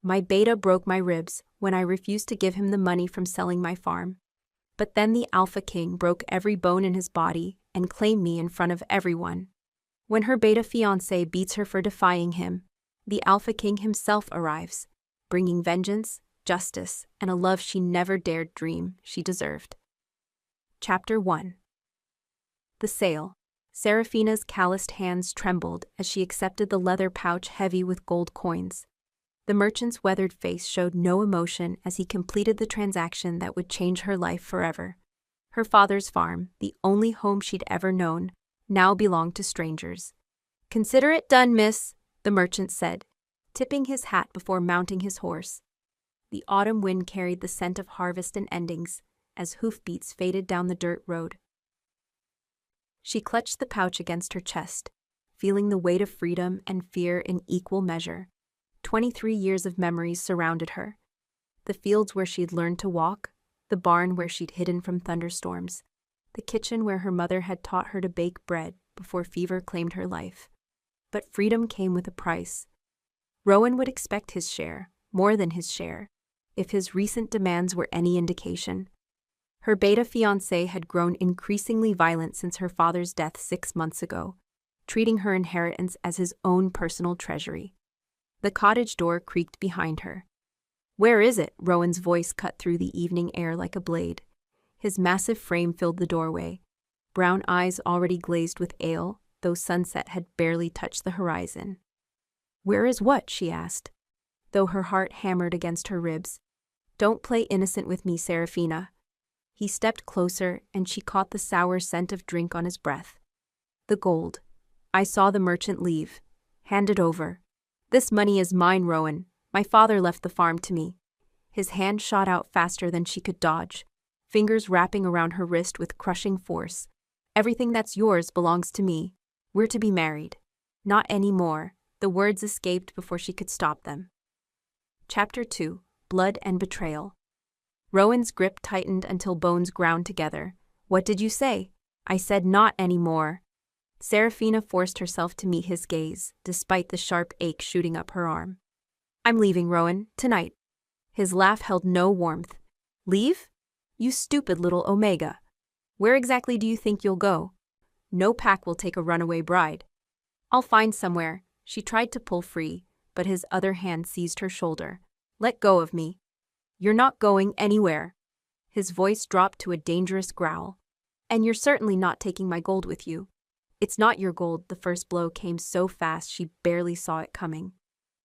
My beta broke my ribs when I refused to give him the money from selling my farm. But then the Alpha King broke every bone in his body and claimed me in front of everyone. When her beta fiancé beats her for defying him, the Alpha King himself arrives, bringing vengeance, justice, and a love she never dared dream she deserved. Chapter 1. The Sale. Seraphina's calloused hands trembled as she accepted the leather pouch heavy with gold coins. The merchant's weathered face showed no emotion as he completed the transaction that would change her life forever. Her father's farm, the only home she'd ever known, now belonged to strangers. "Consider it done, miss," the merchant said, tipping his hat before mounting his horse. The autumn wind carried the scent of harvest and endings as hoofbeats faded down the dirt road. She clutched the pouch against her chest, feeling the weight of freedom and fear in equal measure. 23 years of memories surrounded her. The fields where she'd learned to walk, the barn where she'd hidden from thunderstorms, the kitchen where her mother had taught her to bake bread before fever claimed her life. But freedom came with a price. Rowan would expect his share, more than his share, if his recent demands were any indication. Her beta fiancé had grown increasingly violent since her father's death 6 months ago, treating her inheritance as his own personal treasury. The cottage door creaked behind her. "Where is it?" Rowan's voice cut through the evening air like a blade. His massive frame filled the doorway, brown eyes already glazed with ale, though sunset had barely touched the horizon. "Where is what?" she asked, though her heart hammered against her ribs. "Don't play innocent with me, Seraphina." He stepped closer, and she caught the sour scent of drink on his breath. "The gold. I saw the merchant leave. Hand it over." "This money is mine, Rowan. My father left the farm to me." His hand shot out faster than she could dodge, fingers wrapping around her wrist with crushing force. "Everything that's yours belongs to me. We're to be married." "Not anymore." The words escaped before she could stop them. Chapter 2. Blood and Betrayal. Rowan's grip tightened until bones ground together. "What did you say?" "I said not anymore." Seraphina forced herself to meet his gaze, despite the sharp ache shooting up her arm. "I'm leaving, Rowan, tonight." His laugh held no warmth. "Leave? You stupid little Omega. Where exactly do you think you'll go? No pack will take a runaway bride." "I'll find somewhere." She tried to pull free, but his other hand seized her shoulder. "Let go of me." "You're not going anywhere." His voice dropped to a dangerous growl. "And you're certainly not taking my gold with you." "It's not your gold." The first blow came so fast she barely saw it coming.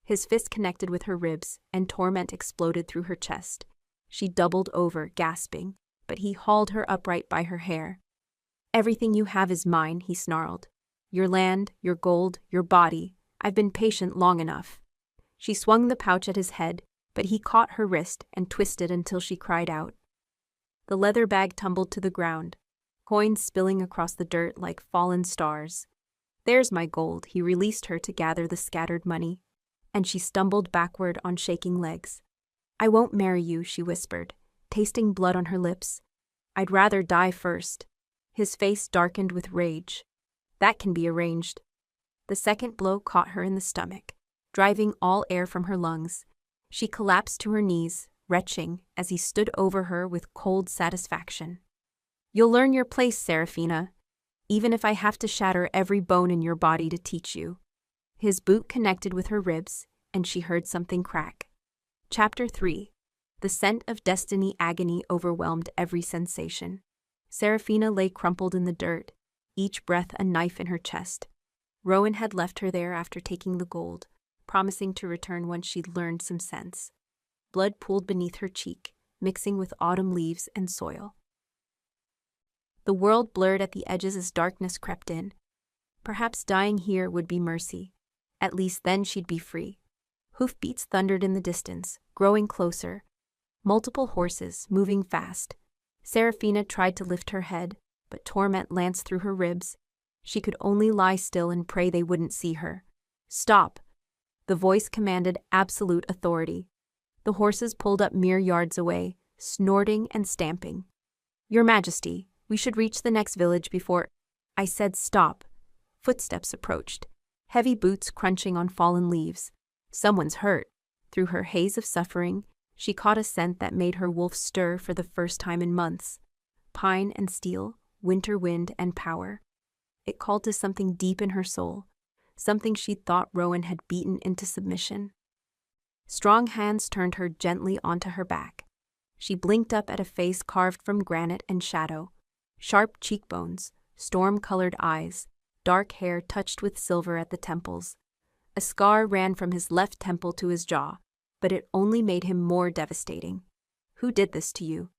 His fist connected with her ribs, and torment exploded through her chest. She doubled over, gasping, but he hauled her upright by her hair. "Everything you have is mine," he snarled. "Your land, your gold, your body. I've been patient long enough." She swung the pouch at his head, but he caught her wrist and twisted until she cried out. The leather bag tumbled to the ground, coins spilling across the dirt like fallen stars. "There's my gold." He released her to gather the scattered money, and she stumbled backward on shaking legs. "I won't marry you," she whispered, tasting blood on her lips. "I'd rather die first." His face darkened with rage. "That can be arranged." The second blow caught her in the stomach, driving all air from her lungs. She collapsed to her knees, retching, as he stood over her with cold satisfaction. "You'll learn your place, Seraphina, even if I have to shatter every bone in your body to teach you." His boot connected with her ribs, and she heard something crack. Chapter 3. The scent of destiny agony overwhelmed every sensation. Seraphina lay crumpled in the dirt, each breath a knife in her chest. Rowan had left her there after taking the gold, promising to return once she'd learned some sense. Blood pooled beneath her cheek, mixing with autumn leaves and soil. The world blurred at the edges as darkness crept in. Perhaps dying here would be mercy. At least then she'd be free. Hoofbeats thundered in the distance, growing closer. Multiple horses, moving fast. Seraphina tried to lift her head, but torment lanced through her ribs. She could only lie still and pray they wouldn't see her. "Stop!" The voice commanded absolute authority. The horses pulled up mere yards away, snorting and stamping. "Your Majesty, we should reach the next village before—" "I said stop." Footsteps approached, heavy boots crunching on fallen leaves. "Someone's hurt." Through her haze of suffering, she caught a scent that made her wolf stir for the first time in months. Pine and steel, winter wind and power. It called to something deep in her soul, something she thought Rowan had beaten into submission. Strong hands turned her gently onto her back. She blinked up at a face carved from granite and shadow. Sharp cheekbones, storm-colored eyes, dark hair touched with silver at the temples. A scar ran from his left temple to his jaw, but it only made him more devastating. "Who did this to you?"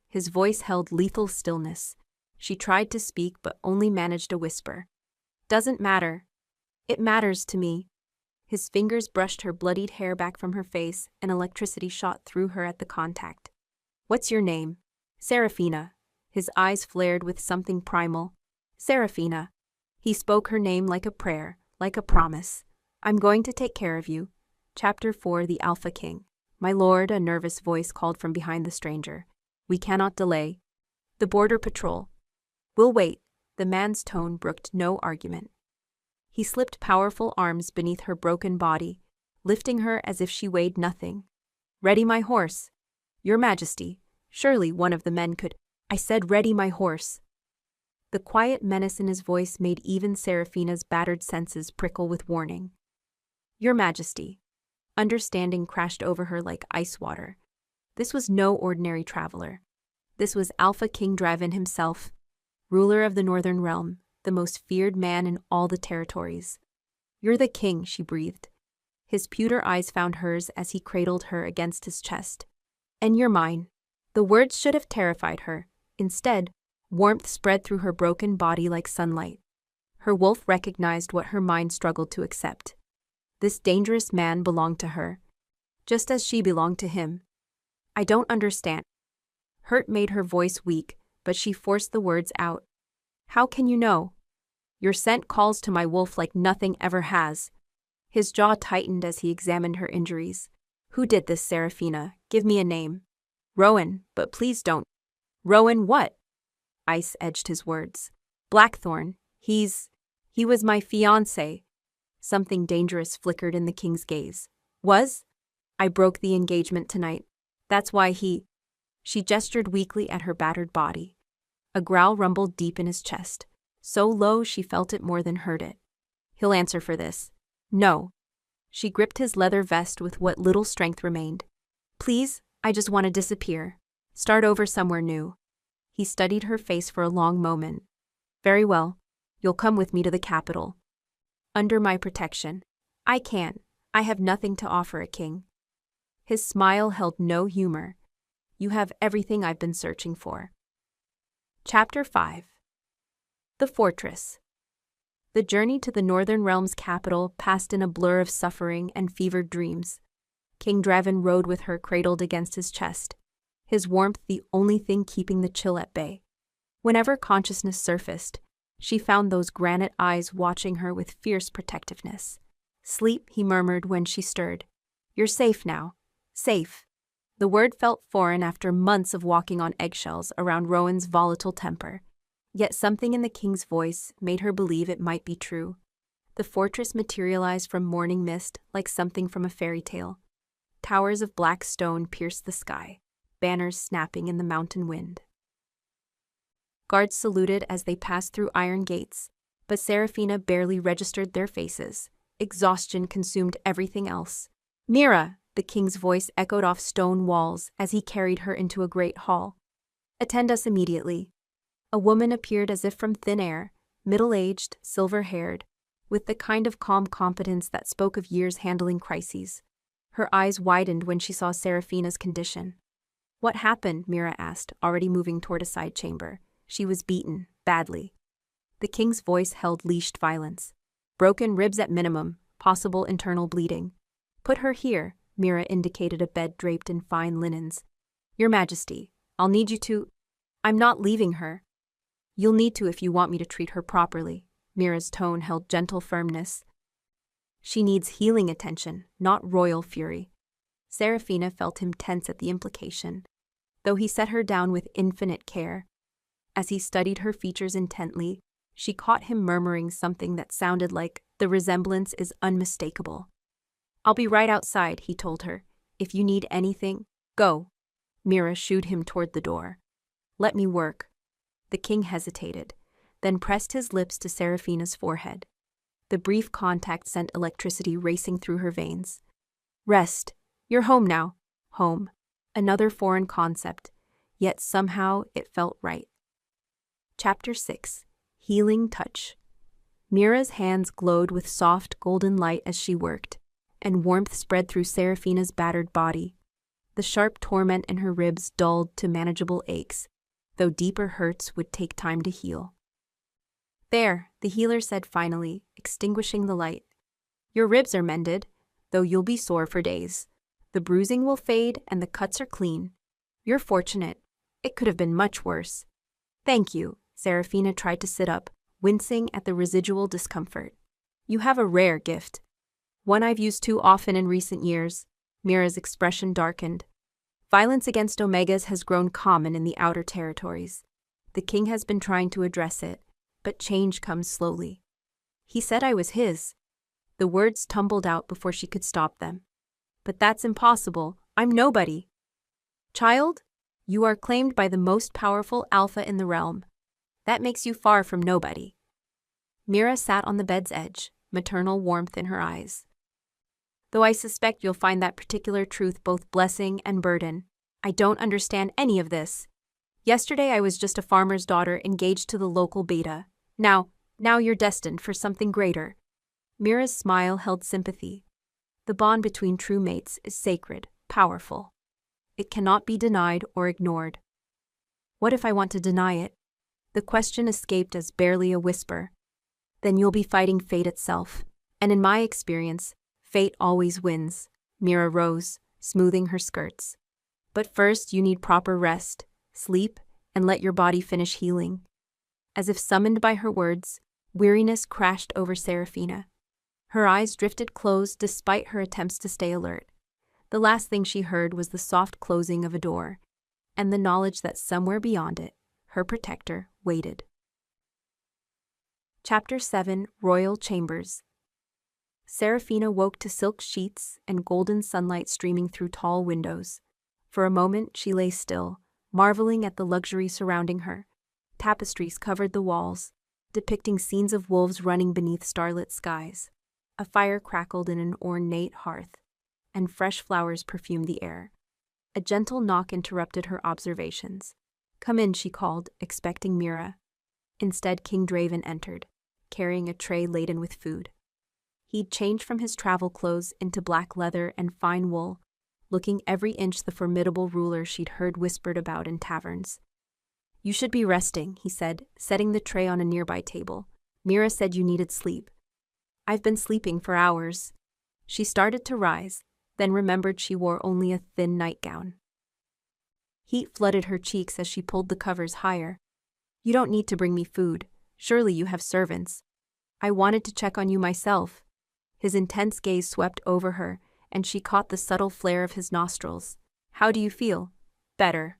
His voice held lethal stillness. She tried to speak but only managed a whisper. "Doesn't matter. It matters to me." His fingers brushed her bloodied hair back from her face, and electricity shot through her at the contact. "What's your name?" "Seraphina." His eyes flared with something primal. "Seraphina." He spoke her name like a prayer, like a promise. "I'm going to take care of you." Chapter 4: The Alpha King. "My lord," a nervous voice called from behind the stranger. "We cannot delay." "The border patrol." "We'll wait." The man's tone brooked no argument. He slipped powerful arms beneath her broken body, lifting her as if she weighed nothing. "Ready my horse." "Your Majesty." Surely one of the men could. "I said ready my horse." The quiet menace in his voice made even Seraphina's battered senses prickle with warning. "Your Majesty." Understanding crashed over her like ice water. This was no ordinary traveler. This was Alpha King Draven himself, ruler of the Northern Realm, the most feared man in all the territories. "You're the king," she breathed. His pewter eyes found hers as he cradled her against his chest. "And you're mine." The words should have terrified her. Instead, warmth spread through her broken body like sunlight. Her wolf recognized what her mind struggled to accept. This dangerous man belonged to her, just as she belonged to him. "I don't understand." Hurt made her voice weak, but she forced the words out. "How can you know? Your scent calls to my wolf like nothing ever has." His jaw tightened as he examined her injuries. "Who did this, Seraphina? Give me a name." "Rowan, but please don't." "Rowan what?" Ice edged his words. "Blackthorn. He was my fiancé." Something dangerous flickered in the king's gaze. "Was? I broke the engagement tonight. That's why he—" She gestured weakly at her battered body. A growl rumbled deep in his chest, so low she felt it more than heard it. "He'll answer for this." "No." She gripped his leather vest with what little strength remained. "Please, I just want to disappear. Start over somewhere new." He studied her face for a long moment. "Very well. You'll come with me to the capital. Under my protection." "I can't. I have nothing to offer a king." His smile held no humor. "You have everything I've been searching for." Chapter 5. The Fortress. The journey to the Northern Realm's capital passed in a blur of suffering and fevered dreams. King Draven rode with her cradled against his chest, his warmth the only thing keeping the chill at bay. Whenever consciousness surfaced, she found those granite eyes watching her with fierce protectiveness. "Sleep," he murmured when she stirred. "You're safe now. Safe." The word felt foreign after months of walking on eggshells around Rowan's volatile temper. Yet something in the king's voice made her believe it might be true. The fortress materialized from morning mist like something from a fairy tale. Towers of black stone pierced the sky, banners snapping in the mountain wind. Guards saluted as they passed through iron gates, but Seraphina barely registered their faces. Exhaustion consumed everything else. "Mira!" The king's voice echoed off stone walls as he carried her into a great hall. "Attend us immediately." A woman appeared as if from thin air, middle-aged, silver-haired, with the kind of calm competence that spoke of years handling crises. Her eyes widened when she saw Seraphina's condition. "What happened?" Mira asked, already moving toward a side chamber. "She was beaten, badly." The king's voice held leashed violence. "Broken ribs at minimum, possible internal bleeding." "Put her here." Mira indicated a bed draped in fine linens. "Your Majesty, I'll need you to—" "I'm not leaving her." "You'll need to if you want me to treat her properly." Mira's tone held gentle firmness. "She needs healing attention, not royal fury." Seraphina felt him tense at the implication, though he set her down with infinite care. As he studied her features intently, she caught him murmuring something that sounded like, "The resemblance is unmistakable." I'll be right outside, he told her. If you need anything, go. Mira shooed him toward the door. Let me work. The king hesitated, then pressed his lips to Seraphina's forehead. The brief contact sent electricity racing through her veins. Rest. You're home now. Home. Another foreign concept, yet somehow it felt right. Chapter 6. Healing Touch. Mira's hands glowed with soft, golden light as she worked, and warmth spread through Seraphina's battered body. The sharp torment in her ribs dulled to manageable aches, though deeper hurts would take time to heal. There, the healer said finally, extinguishing the light. Your ribs are mended, though you'll be sore for days. The bruising will fade and the cuts are clean. You're fortunate. It could have been much worse. Thank you. Seraphina tried to sit up, wincing at the residual discomfort. You have a rare gift. One I've used too often in recent years. Mira's expression darkened. Violence against Omegas has grown common in the outer territories. The king has been trying to address it, but change comes slowly. He said I was his. The words tumbled out before she could stop them. But that's impossible. I'm nobody. Child, you are claimed by the most powerful alpha in the realm. That makes you far from nobody. Mira sat on the bed's edge, maternal warmth in her eyes. Though I suspect you'll find that particular truth both blessing and burden, I don't understand any of this. Yesterday I was just a farmer's daughter engaged to the local beta. Now you're destined for something greater. Mira's smile held sympathy. The bond between true mates is sacred, powerful. It cannot be denied or ignored. What if I want to deny it? The question escaped as barely a whisper. Then you'll be fighting fate itself. And in my experience, fate always wins. Mira rose, smoothing her skirts. But first you need proper rest, sleep, and let your body finish healing. As if summoned by her words, weariness crashed over Seraphina. Her eyes drifted closed despite her attempts to stay alert. The last thing she heard was the soft closing of a door, and the knowledge that somewhere beyond it, her protector waited. Chapter 7. Royal Chambers. Seraphina woke to silk sheets and golden sunlight streaming through tall windows. For a moment she lay still, marveling at the luxury surrounding her. Tapestries covered the walls, depicting scenes of wolves running beneath starlit skies. A fire crackled in an ornate hearth, and fresh flowers perfumed the air. A gentle knock interrupted her observations. Come in, she called, expecting Mira. Instead, King Draven entered, carrying a tray laden with food. He'd changed from his travel clothes into black leather and fine wool, looking every inch the formidable ruler she'd heard whispered about in taverns. You should be resting, he said, setting the tray on a nearby table. Mira said you needed sleep. I've been sleeping for hours. She started to rise, then remembered she wore only a thin nightgown. Heat flooded her cheeks as she pulled the covers higher. You don't need to bring me food. Surely you have servants. I wanted to check on you myself. His intense gaze swept over her, and she caught the subtle flare of his nostrils. How do you feel? Better.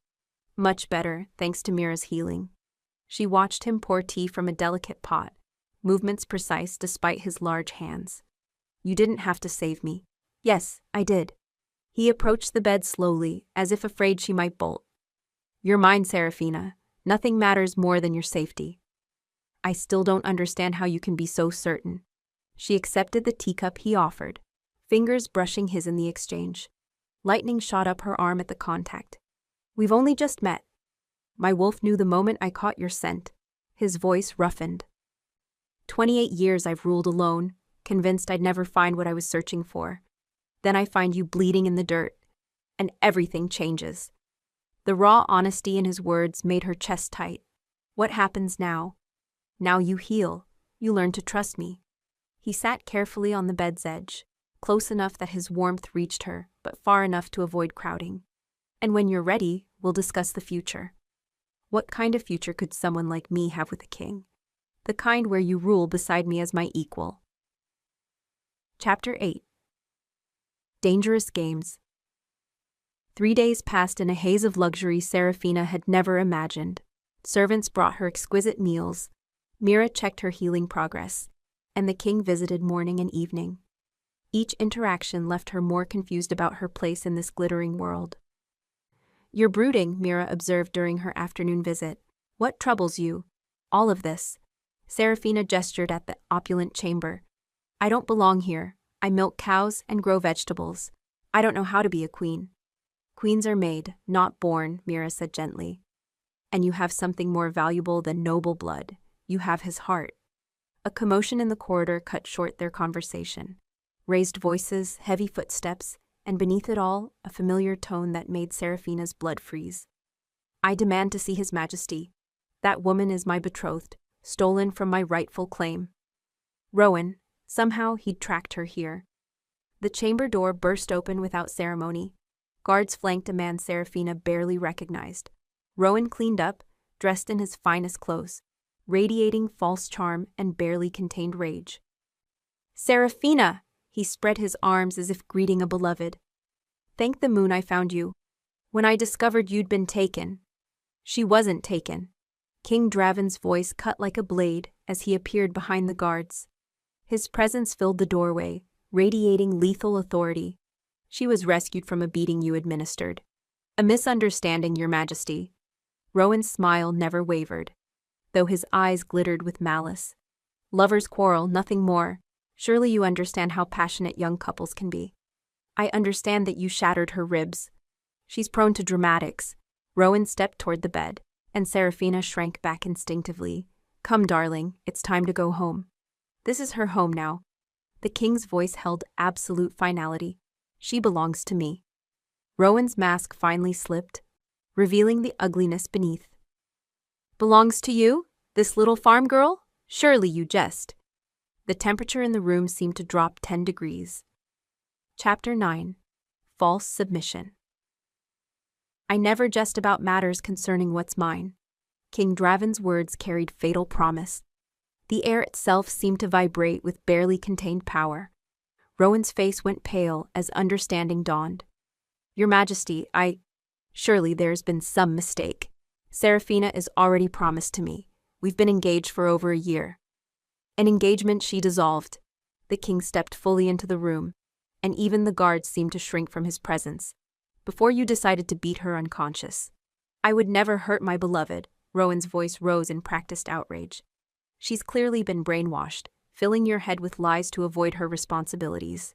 Much better, thanks to Mira's healing. She watched him pour tea from a delicate pot, movements precise despite his large hands. You didn't have to save me. Yes, I did. He approached the bed slowly, as if afraid she might bolt. You're mine, Seraphina. Nothing matters more than your safety. I still don't understand how you can be so certain. She accepted the teacup he offered, fingers brushing his in the exchange. Lightning shot up her arm at the contact. We've only just met. My wolf knew the moment I caught your scent. His voice roughened. 28 years I've ruled alone, convinced I'd never find what I was searching for. Then I find you bleeding in the dirt, and everything changes. The raw honesty in his words made her chest tight. What happens now? Now you heal. You learn to trust me. He sat carefully on the bed's edge, close enough that his warmth reached her, but far enough to avoid crowding. And when you're ready, we'll discuss the future. What kind of future could someone like me have with a king? The kind where you rule beside me as my equal. Chapter 8. Dangerous Games. 3 days passed in a haze of luxury Seraphina had never imagined. Servants brought her exquisite meals. Mira checked her healing progress, and the king visited morning and evening. Each interaction left her more confused about her place in this glittering world. "You're brooding," Mira observed during her afternoon visit. "What troubles you?" "All of this." Seraphina gestured at the opulent chamber. "I don't belong here. I milk cows and grow vegetables. I don't know how to be a queen." "Queens are made, not born," Mira said gently. "And you have something more valuable than noble blood. You have his heart." A commotion in the corridor cut short their conversation. Raised voices, heavy footsteps, and beneath it all, a familiar tone that made Seraphina's blood freeze. "I demand to see His Majesty. That woman is my betrothed, stolen from my rightful claim." Rowan, somehow he'd tracked her here. The chamber door burst open without ceremony. Guards flanked a man Seraphina barely recognized. Rowan cleaned up, dressed in his finest clothes, radiating false charm and barely contained rage. "Seraphina!" He spread his arms as if greeting a beloved. "Thank the moon I found you. When I discovered you'd been taken." "She wasn't taken." King Draven's voice cut like a blade as he appeared behind the guards. His presence filled the doorway, radiating lethal authority. "She was rescued from a beating you administered." "A misunderstanding, Your Majesty." Rowan's smile never wavered, though his eyes glittered with malice. "Lovers quarrel, nothing more. Surely you understand how passionate young couples can be." "I understand that you shattered her ribs." "She's prone to dramatics." Rowan stepped toward the bed, and Seraphina shrank back instinctively. "Come, darling, it's time to go home." "This is her home now." The king's voice held absolute finality. "She belongs to me." Rowan's mask finally slipped, revealing the ugliness beneath. "Belongs to you? This little farm girl? Surely you jest." The temperature in the room seemed to drop 10 degrees. Chapter 9. False Submission. "I never jest about matters concerning what's mine." King Draven's words carried fatal promise. The air itself seemed to vibrate with barely contained power. Rowan's face went pale as understanding dawned. "Your Majesty, surely there's been some mistake. Seraphina is already promised to me. We've been engaged for over a year." An engagement she dissolved. The king stepped fully into the room, and even the guards seemed to shrink from his presence. "Before you decided to beat her unconscious." "I would never hurt my beloved." Rowan's voice rose in practiced outrage. "She's clearly been brainwashed, filling your head with lies to avoid her responsibilities.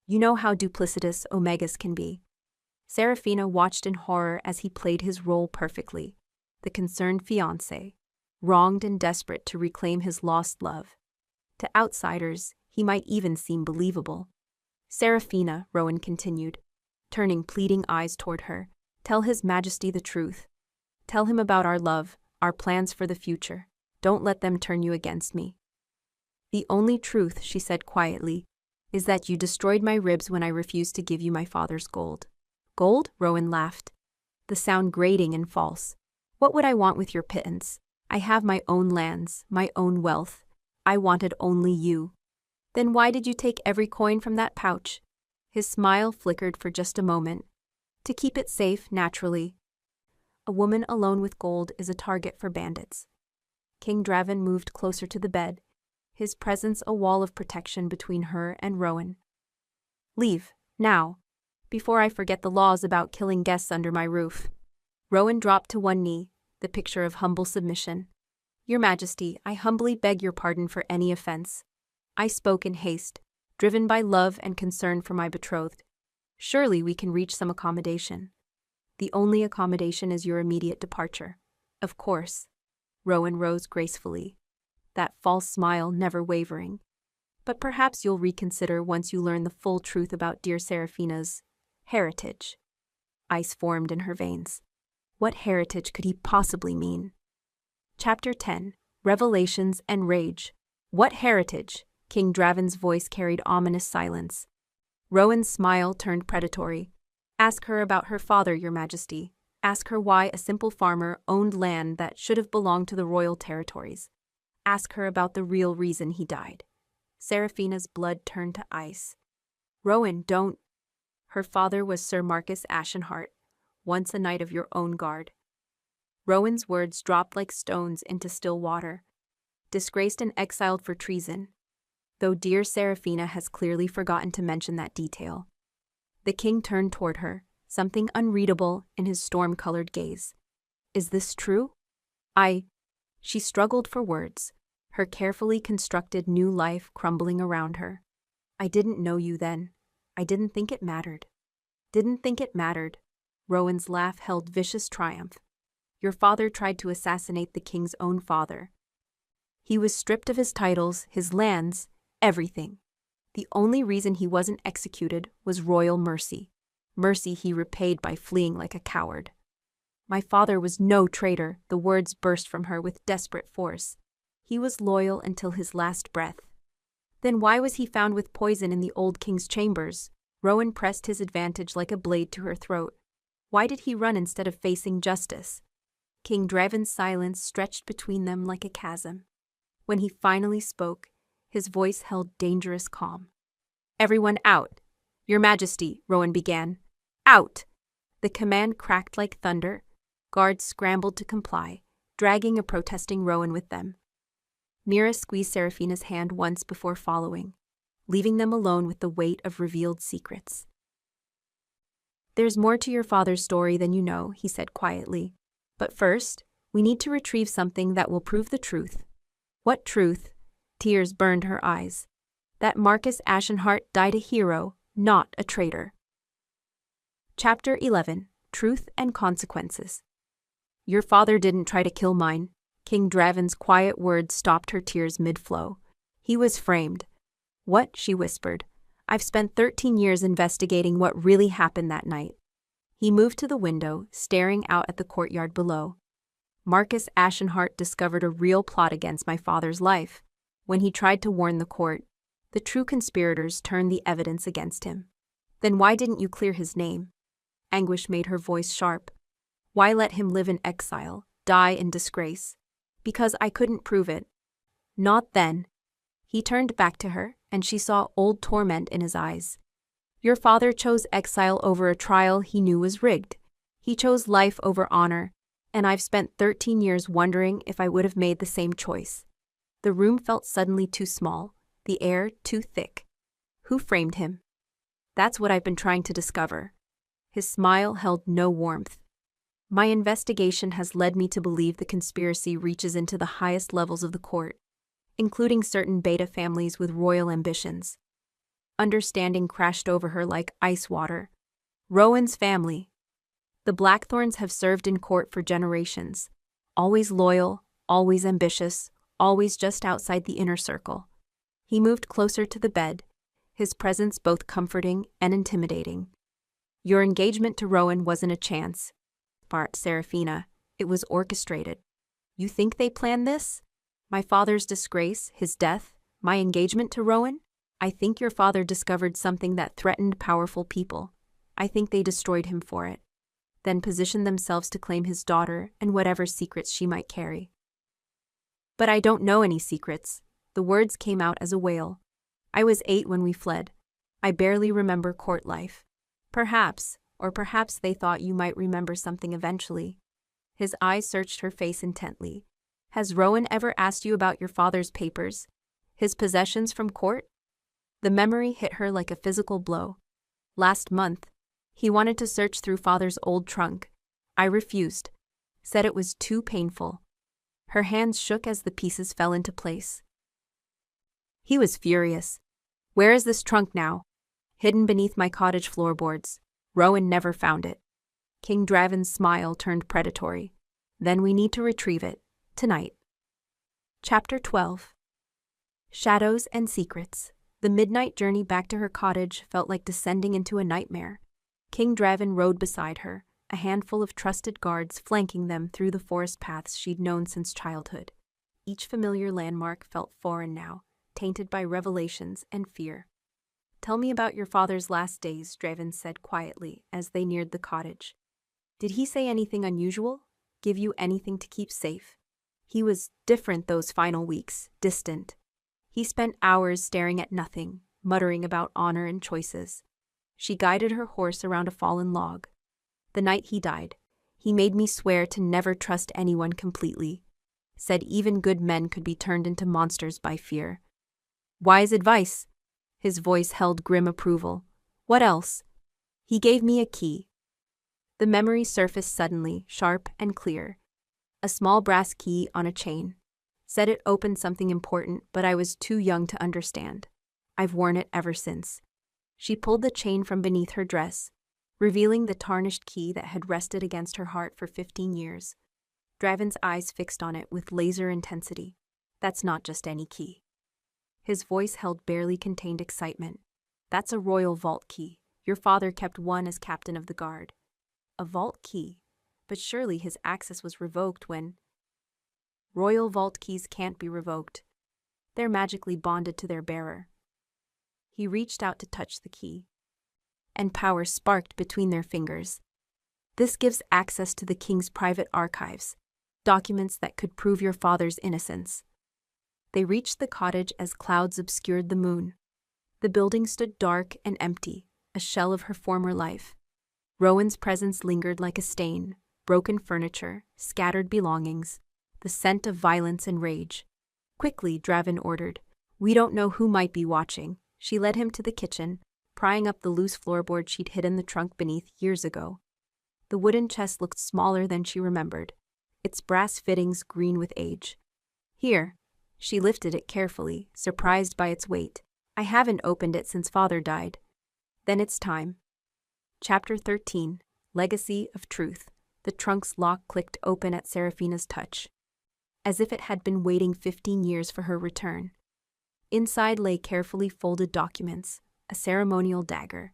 You know how duplicitous Omegas can be." Seraphina watched in horror as he played his role perfectly. The concerned fiancé, wronged and desperate to reclaim his lost love. To outsiders, he might even seem believable. "Seraphina," Rowan continued, turning pleading eyes toward her, "tell His Majesty the truth. Tell him about our love, our plans for the future. Don't let them turn you against me." "The only truth," she said quietly, "is that you destroyed my ribs when I refused to give you my father's gold." "Gold?" Rowan laughed, the sound grating and false. "What would I want with your pittance? I have my own lands, my own wealth. I wanted only you." "Then why did you take every coin from that pouch?" His smile flickered for just a moment. "To keep it safe, naturally. A woman alone with gold is a target for bandits." King Draven moved closer to the bed, his presence a wall of protection between her and Rowan. "Leave, now, before I forget the laws about killing guests under my roof." Rowan dropped to one knee, the picture of humble submission. "Your Majesty, I humbly beg your pardon for any offense. I spoke in haste, driven by love and concern for my betrothed. Surely we can reach some accommodation." "The only accommodation is your immediate departure." "Of course." Rowan rose gracefully, that false smile never wavering. "But perhaps you'll reconsider once you learn the full truth about dear Seraphina's heritage." Ice formed in her veins. What heritage could he possibly mean? Chapter 10. Revelations and Rage. "What heritage?" King Draven's voice carried ominous silence. Rowan's smile turned predatory. "Ask her about her father, Your Majesty. Ask her why a simple farmer owned land that should have belonged to the royal territories. Ask her about the real reason he died." Seraphina's blood turned to ice. "Rowan, don't." "Her father was Sir Marcus Ashenheart, once a knight of your own guard." Rowan's words dropped like stones into still water. "Disgraced and exiled for treason." though dear Seraphina has clearly forgotten to mention that detail. The king turned toward her, something unreadable in his storm-colored gaze. Is this true? She struggled for words, her carefully constructed new life crumbling around her. I didn't know you then. I didn't think it mattered. Didn't think it mattered. Rowan's laugh held vicious triumph. Your father tried to assassinate the king's own father. He was stripped of his titles, his lands, everything. The only reason he wasn't executed was royal mercy. Mercy he repaid by fleeing like a coward. My father was no traitor, the words burst from her with desperate force. He was loyal until his last breath. Then why was he found with poison in the old king's chambers? Rowan pressed his advantage like a blade to her throat. Why did he run instead of facing justice? King Draven's silence stretched between them like a chasm. When he finally spoke, his voice held dangerous calm. Everyone out. Your Majesty, Rowan began. Out! The command cracked like thunder. Guards scrambled to comply, dragging a protesting Rowan with them. Mira squeezed Seraphina's hand once before following, leaving them alone with the weight of revealed secrets. There's more to your father's story than you know, he said quietly. But first, we need to retrieve something that will prove the truth. What truth? Tears burned her eyes. That Marcus Ashenheart died a hero, not a traitor. Chapter 11. Truth and Consequences. Your father didn't try to kill mine. King Draven's quiet words stopped her tears mid-flow. He was framed. What? She whispered. I've spent 13 years investigating what really happened that night. He moved to the window, staring out at the courtyard below. Marcus Ashenheart discovered a real plot against my father's life. When he tried to warn the court, the true conspirators turned the evidence against him. Then why didn't you clear his name? Anguish made her voice sharp. Why let him live in exile, die in disgrace? Because I couldn't prove it. Not then. He turned back to her, and she saw old torment in his eyes. Your father chose exile over a trial he knew was rigged. He chose life over honor, and I've spent 13 years wondering if I would have made the same choice. The room felt suddenly too small, the air too thick. Who framed him? That's what I've been trying to discover. His smile held no warmth. My investigation has led me to believe the conspiracy reaches into the highest levels of the court, including certain beta families with royal ambitions. Understanding crashed over her like ice water. Rowan's family. The Blackthorns have served in court for generations. Always loyal, always ambitious, always just outside the inner circle. He moved closer to the bed, his presence both comforting and intimidating. Your engagement to Rowan wasn't a chance, barked Seraphina. It was orchestrated. You think they planned this? My father's disgrace, his death, my engagement to Rowan? I think your father discovered something that threatened powerful people. I think they destroyed him for it, then positioned themselves to claim his daughter and whatever secrets she might carry. But I don't know any secrets. The words came out as a wail. I was 8 when we fled. I barely remember court life. Perhaps they thought you might remember something eventually. His eyes searched her face intently. Has Rowan ever asked you about your father's papers? His possessions from court? The memory hit her like a physical blow. Last month, he wanted to search through father's old trunk. I refused. Said it was too painful. Her hands shook as the pieces fell into place. He was furious. Where is this trunk now? Hidden beneath my cottage floorboards. Rowan never found it. King Draven's smile turned predatory. Then we need to retrieve it. Tonight. Chapter 12. Shadows and Secrets. The midnight journey back to her cottage felt like descending into a nightmare. King Draven rode beside her, a handful of trusted guards flanking them through the forest paths she'd known since childhood. Each familiar landmark felt foreign now, tainted by revelations and fear. Tell me about your father's last days, Draven said quietly as they neared the cottage. Did he say anything unusual? Give you anything to keep safe? He was different those final weeks, distant. He spent hours staring at nothing, muttering about honor and choices. She guided her horse around a fallen log. The night he died, he made me swear to never trust anyone completely. Said even good men could be turned into monsters by fear. Wise advice. His voice held grim approval. What else? He gave me a key. The memory surfaced suddenly, sharp and clear. A small brass key on a chain. Said it opened something important, but I was too young to understand. I've worn it ever since. She pulled the chain from beneath her dress, revealing the tarnished key that had rested against her heart for 15 years. Draven's eyes fixed on it with laser intensity. That's not just any key. His voice held barely contained excitement. That's a royal vault key. Your father kept one as captain of the guard. A vault key? But surely his access was revoked when... Royal vault keys can't be revoked. They're magically bonded to their bearer. He reached out to touch the key, and power sparked between their fingers. This gives access to the king's private archives, documents that could prove your father's innocence. They reached the cottage as clouds obscured the moon. The building stood dark and empty, a shell of her former life. Rowan's presence lingered like a stain, broken furniture, scattered belongings, the scent of violence and rage. Quickly, Draven ordered. We don't know who might be watching. She led him to the kitchen, prying up the loose floorboard she'd hidden the trunk beneath years ago. The wooden chest looked smaller than she remembered, its brass fittings green with age. Here. She lifted it carefully, surprised by its weight. I haven't opened it since father died. Then it's time. Chapter 13. Legacy of Truth. The trunk's lock clicked open at Seraphina's touch, as if it had been waiting 15 years for her return. Inside lay carefully folded documents, a ceremonial dagger,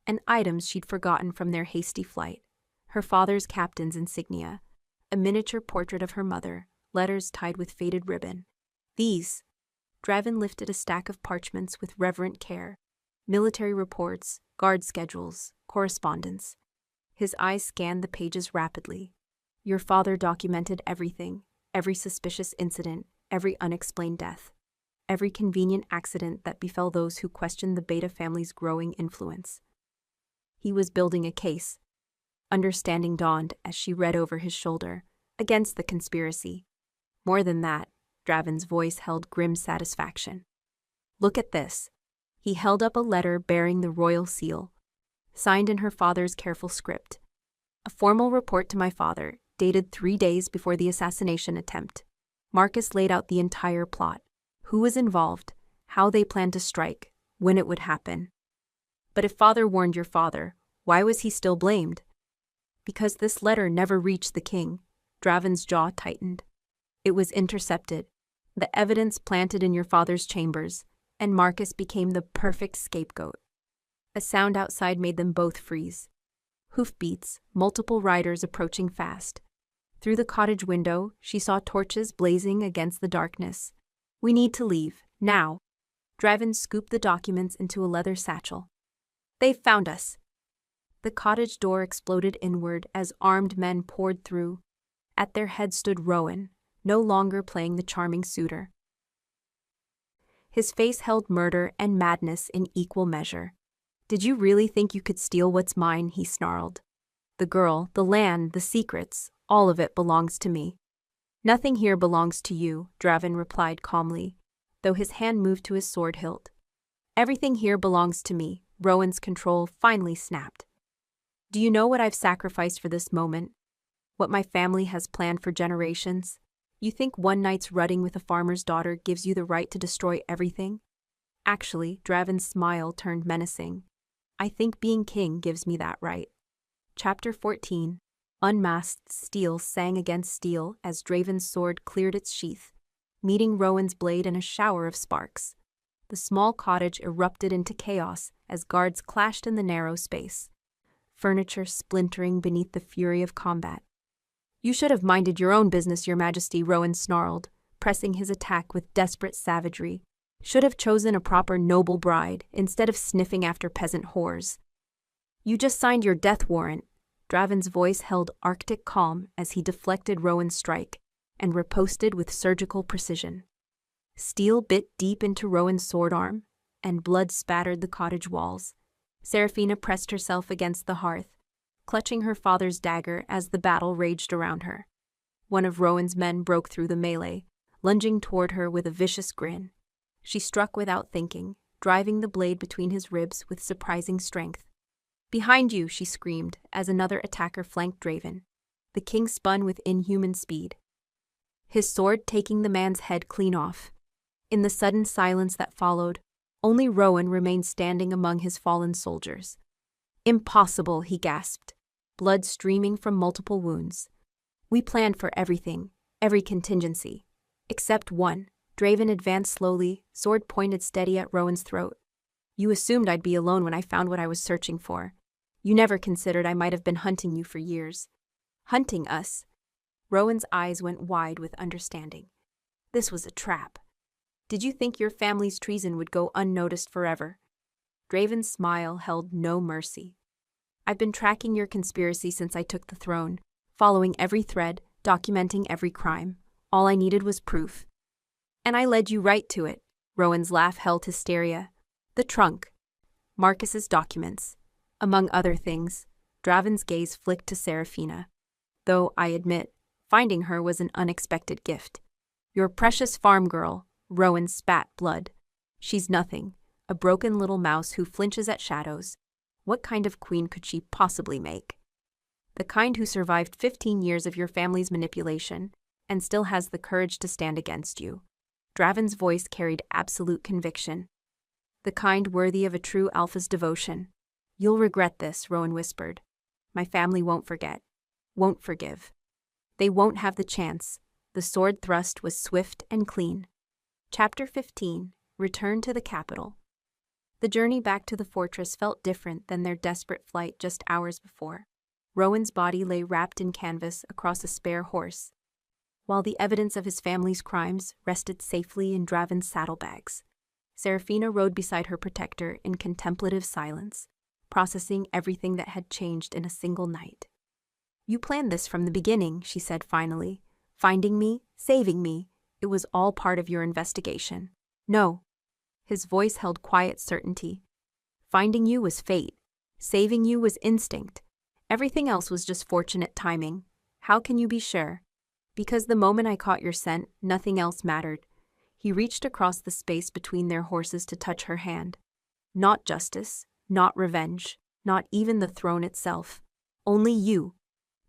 and items she'd forgotten from their hasty flight. Her father's captain's insignia, a miniature portrait of her mother, letters tied with faded ribbon. These. Draven lifted a stack of parchments with reverent care. Military reports, guard schedules, correspondence. His eyes scanned the pages rapidly. Your father documented everything, every suspicious incident, every unexplained death, every convenient accident that befell those who questioned the Beta family's growing influence. He was building a case. Understanding dawned as she read over his shoulder, against the conspiracy. More than that, Draven's voice held grim satisfaction. Look at this. He held up a letter bearing the royal seal, signed in her father's careful script. A formal report to my father, dated 3 days before the assassination attempt. Marcus laid out the entire plot, who was involved, how they planned to strike, when it would happen. But if father warned your father, why was he still blamed? Because this letter never reached the king. Draven's jaw tightened. It was intercepted, the evidence planted in your father's chambers, and Marcus became the perfect scapegoat. A sound outside made them both freeze. Hoofbeats, multiple riders approaching fast. Through the cottage window, she saw torches blazing against the darkness. We need to leave, now. Draven scooped the documents into a leather satchel. They've found us. The cottage door exploded inward as armed men poured through. At their head stood Rowan, no longer playing the charming suitor. His face held murder and madness in equal measure. Did you really think you could steal what's mine? He snarled. The girl, the land, the secrets, all of it belongs to me. Nothing here belongs to you, Draven replied calmly, though his hand moved to his sword hilt. Everything here belongs to me. Rowan's control finally snapped. Do you know what I've sacrificed for this moment? What my family has planned for generations? You think one night's rutting with a farmer's daughter gives you the right to destroy everything? Actually, Draven's smile turned menacing. I think being king gives me that right. Chapter 14. Unmasked steel sang against steel as Draven's sword cleared its sheath, meeting Rowan's blade in a shower of sparks. The small cottage erupted into chaos as guards clashed in the narrow space, furniture splintering beneath the fury of combat. You should have minded your own business, Your Majesty, Rowan snarled, pressing his attack with desperate savagery. Should have chosen a proper noble bride instead of sniffing after peasant whores. You just signed your death warrant. Draven's voice held arctic calm as he deflected Rowan's strike and riposted with surgical precision. Steel bit deep into Rowan's sword arm, and blood spattered the cottage walls. Seraphina pressed herself against the hearth, clutching her father's dagger as the battle raged around her. One of Rowan's men broke through the melee, lunging toward her with a vicious grin. She struck without thinking, driving the blade between his ribs with surprising strength. "Behind you!" she screamed, as another attacker flanked Draven. The king spun with inhuman speed, his sword taking the man's head clean off. In the sudden silence that followed, only Rowan remained standing among his fallen soldiers. "Impossible," he gasped, blood streaming from multiple wounds. "We planned for everything, every contingency. Except one." Draven advanced slowly, sword pointed steady at Rowan's throat. "You assumed I'd be alone when I found what I was searching for. You never considered I might have been hunting you for years." "Hunting us?" Rowan's eyes went wide with understanding. "This was a trap. Did you think your family's treason would go unnoticed forever?" Draven's smile held no mercy. "I've been tracking your conspiracy since I took the throne, following every thread, documenting every crime. All I needed was proof. And I led you right to it." Rowan's laugh held hysteria. "The trunk. Marcus's documents. Among other things." Draven's gaze flicked to Seraphina. "Though, I admit, finding her was an unexpected gift. Your precious farm girl." Rowan spat blood. "She's nothing. A broken little mouse who flinches at shadows. What kind of queen could she possibly make?" "The kind who survived 15 years of your family's manipulation and still has the courage to stand against you." Draven's voice carried absolute conviction. "The kind worthy of a true alpha's devotion." "You'll regret this," Rowan whispered. "My family won't forget. Won't forgive. They won't have the chance." The sword thrust was swift and clean. Chapter 15. Return to the capital. The journey back to the fortress felt different than their desperate flight just hours before. Rowan's body lay wrapped in canvas across a spare horse, while the evidence of his family's crimes rested safely in Draven's saddlebags. Seraphina rode beside her protector in contemplative silence, processing everything that had changed in a single night. "You planned this from the beginning," she said finally. "Finding me, saving me, it was all part of your investigation." "No." His voice held quiet certainty. "Finding you was fate. Saving you was instinct. Everything else was just fortunate timing." "How can you be sure?" "Because the moment I caught your scent, nothing else mattered." He reached across the space between their horses to touch her hand. "Not justice, not revenge, not even the throne itself. Only you."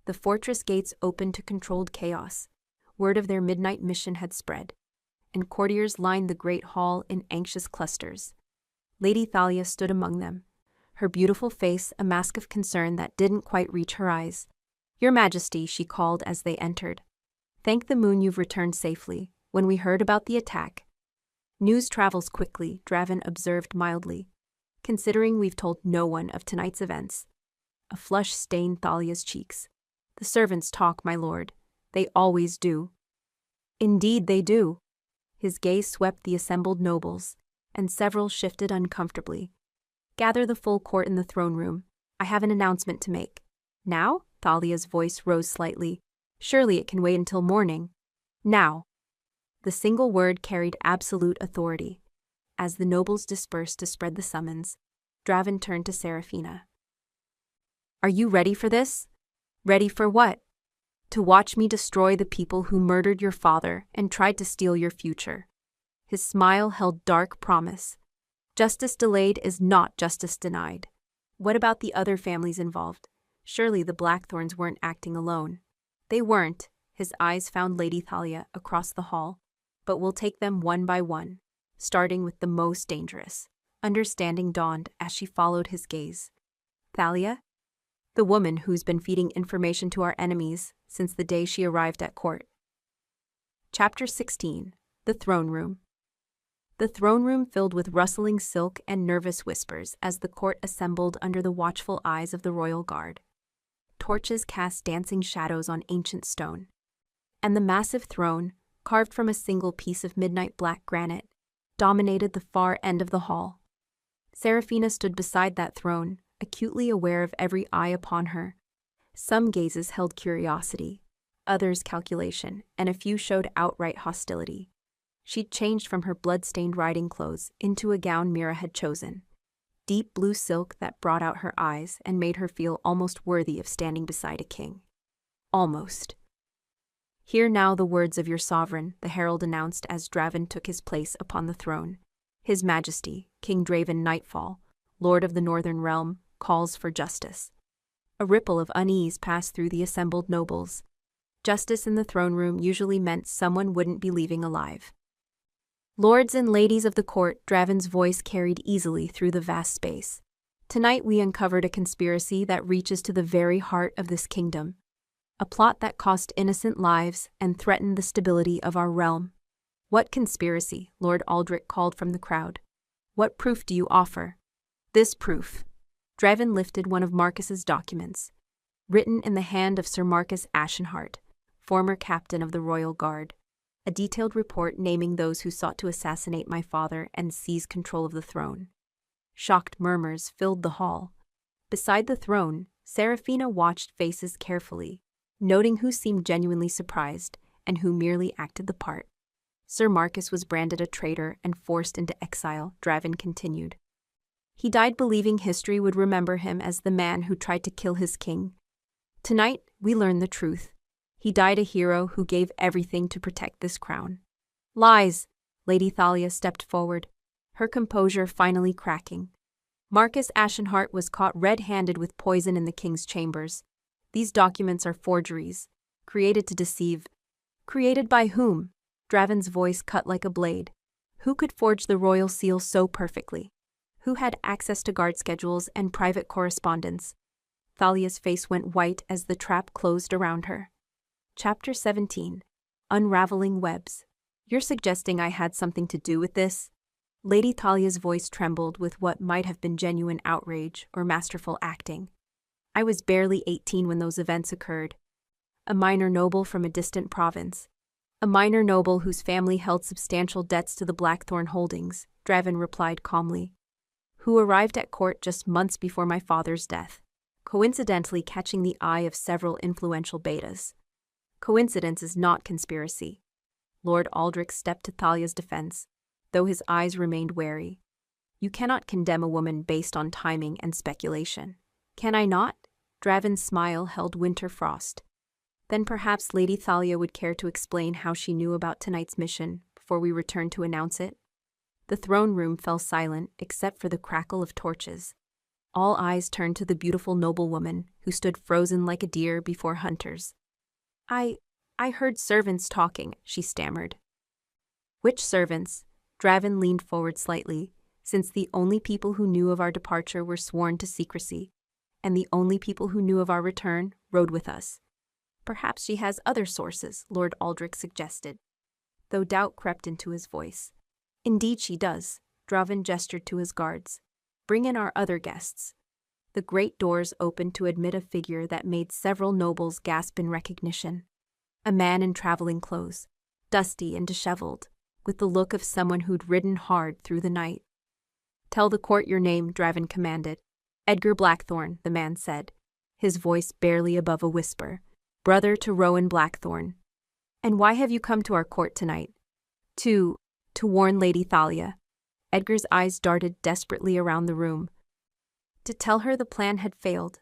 The fortress gates opened to controlled chaos. Word of their midnight mission had spread, and courtiers lined the great hall in anxious clusters. Lady Thalia stood among them, her beautiful face a mask of concern that didn't quite reach her eyes. "Your Majesty," she called as they entered. "Thank the moon you've returned safely. When we heard about the attack." "News travels quickly," Draven observed mildly, "considering we've told no one of tonight's events." A flush stained Thalia's cheeks. "The servants talk, my lord. They always do." "Indeed they do." His gaze swept the assembled nobles, and several shifted uncomfortably. "Gather the full court in the throne room. I have an announcement to make." "Now?" Thalia's voice rose slightly. "Surely it can wait until morning." "Now." The single word carried absolute authority. As the nobles dispersed to spread the summons, Draven turned to Seraphina. "Are you ready for this?" "Ready for what?" "To watch me destroy the people who murdered your father and tried to steal your future." His smile held dark promise. "Justice delayed is not justice denied." "What about the other families involved? Surely the Blackthorns weren't acting alone." "They weren't." His eyes found Lady Thalia across the hall. "But we'll take them one by one, starting with the most dangerous." Understanding dawned as she followed his gaze. "Thalia?" "The woman who's been feeding information to our enemies since the day she arrived at court." Chapter 16. The Throne Room. The throne room filled with rustling silk and nervous whispers as the court assembled under the watchful eyes of the royal guard. Torches cast dancing shadows on ancient stone, and the massive throne, carved from a single piece of midnight black granite, dominated the far end of the hall. Seraphina stood beside that throne, acutely aware of every eye upon her. Some gazes held curiosity, others calculation, and a few showed outright hostility. She'd changed from her blood-stained riding clothes into a gown Mira had chosen, deep blue silk that brought out her eyes and made her feel almost worthy of standing beside a king. Almost. "Hear now the words of your sovereign," the herald announced as Draven took his place upon the throne. His Majesty, King Draven Nightfall, Lord of the Northern Realm, calls for justice. A ripple of unease passed through the assembled nobles. Justice in the throne room usually meant someone wouldn't be leaving alive. Lords and ladies of the court, Draven's voice carried easily through the vast space. Tonight we uncovered a conspiracy that reaches to the very heart of this kingdom. A plot that cost innocent lives and threatened the stability of our realm. What conspiracy? Lord Aldrich called from the crowd. What proof do you offer? This proof. Draven lifted one of Marcus's documents, written in the hand of Sir Marcus Ashenheart, former captain of the Royal Guard. A detailed report naming those who sought to assassinate my father and seize control of the throne. Shocked murmurs filled the hall. Beside the throne, Seraphina watched faces carefully, noting who seemed genuinely surprised and who merely acted the part. Sir Marcus was branded a traitor and forced into exile, Draven continued. He died believing history would remember him as the man who tried to kill his king. Tonight, we learn the truth. He died a hero who gave everything to protect this crown. Lies! Lady Thalia stepped forward, her composure finally cracking. Marcus Ashenheart was caught red-handed with poison in the king's chambers. These documents are forgeries, created to deceive. Created by whom? Draven's voice cut like a blade. Who could forge the royal seal so perfectly? Who had access to guard schedules and private correspondence? Thalia's face went white as the trap closed around her. Chapter 17. Unraveling Webs. You're suggesting I had something to do with this? Lady Thalia's voice trembled with what might have been genuine outrage or masterful acting. I was barely 18 when those events occurred. A minor noble from a distant province. A minor noble whose family held substantial debts to the Blackthorn Holdings, Draven replied calmly. Who arrived at court just months before my father's death, coincidentally catching the eye of several influential betas. Coincidence is not conspiracy. Lord Aldrich stepped to Thalia's defense, though his eyes remained wary. You cannot condemn a woman based on timing and speculation. Can I not? Draven's smile held winter frost. Then perhaps Lady Thalia would care to explain how she knew about tonight's mission before we returned to announce it. The throne room fell silent except for the crackle of torches. All eyes turned to the beautiful noblewoman who stood frozen like a deer before hunters. I heard servants talking, she stammered. Which servants? Draven leaned forward slightly, since the only people who knew of our departure were sworn to secrecy, and the only people who knew of our return rode with us. Perhaps she has other sources, Lord Aldrich suggested, though doubt crept into his voice. Indeed she does, Draven gestured to his guards. Bring in our other guests. The great doors opened to admit a figure that made several nobles gasp in recognition. A man in traveling clothes, dusty and disheveled, with the look of someone who'd ridden hard through the night. Tell the court your name, Draven commanded. Edgar Blackthorn, the man said, his voice barely above a whisper. Brother to Rowan Blackthorn. And why have you come to our court tonight? To warn Lady Thalia. Edgar's eyes darted desperately around the room. To tell her the plan had failed.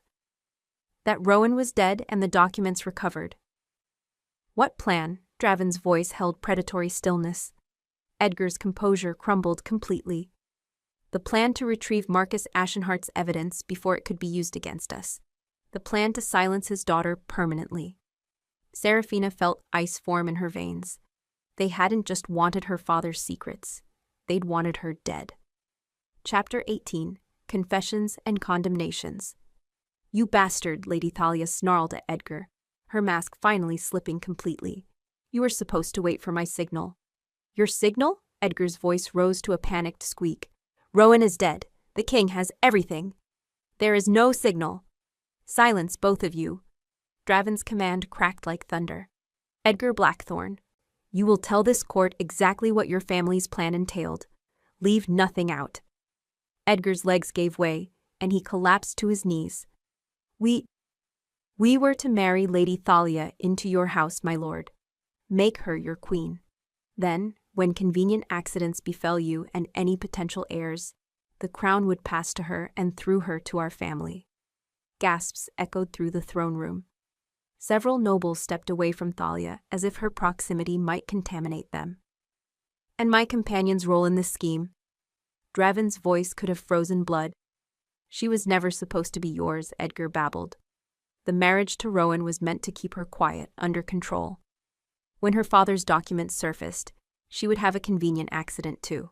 That Rowan was dead and the documents recovered. What plan? Draven's voice held predatory stillness. Edgar's composure crumbled completely. The plan to retrieve Marcus Ashenheart's evidence before it could be used against us. The plan to silence his daughter permanently. Seraphina felt ice form in her veins. They hadn't just wanted her father's secrets. They'd wanted her dead. Chapter 18. Confessions and Condemnations. You bastard, Lady Thalia snarled at Edgar, her mask finally slipping completely. You were supposed to wait for my signal. Your signal? Edgar's voice rose to a panicked squeak. Rowan is dead. The king has everything. There is no signal. Silence, both of you. Draven's command cracked like thunder. Edgar Blackthorn, you will tell this court exactly what your family's plan entailed. Leave nothing out. Edgar's legs gave way, and he collapsed to his knees. We were to marry Lady Thalia into your house, my lord. Make her your queen. Then, when convenient accidents befell you and any potential heirs, the crown would pass to her and through her to our family. Gasps echoed through the throne room. Several nobles stepped away from Thalia as if her proximity might contaminate them. And my companion's role in this scheme? Draven's voice could have frozen blood. She was never supposed to be yours, Edgar babbled. The marriage to Rowan was meant to keep her quiet, under control. When her father's documents surfaced, she would have a convenient accident too.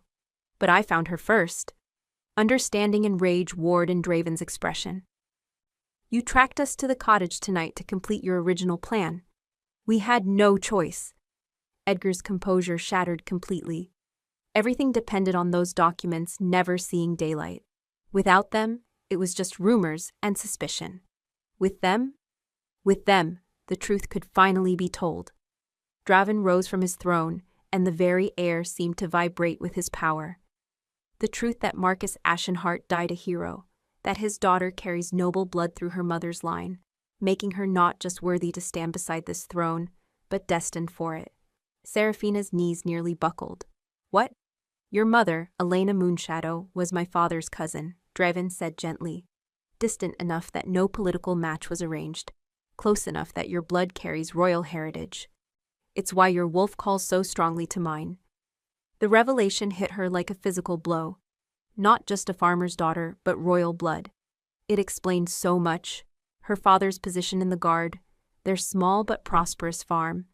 But I found her first. Understanding and rage warred in Draven's expression. You tracked us to the cottage tonight to complete your original plan. We had no choice. Edgar's composure shattered completely. Everything depended on those documents never seeing daylight. Without them, it was just rumors and suspicion. With them, the truth could finally be told. Draven rose from his throne, and the very air seemed to vibrate with his power. The truth that Marcus Ashenheart died a hero, that his daughter carries noble blood through her mother's line, making her not just worthy to stand beside this throne, but destined for it. Seraphina's knees nearly buckled. What? Your mother, Elena Moonshadow, was my father's cousin, Draven said gently. Distant enough that no political match was arranged. Close enough that your blood carries royal heritage. It's why your wolf calls so strongly to mine. The revelation hit her like a physical blow. Not just a farmer's daughter, but royal blood. It explained so much. Her father's position in the guard, their small but prosperous farm,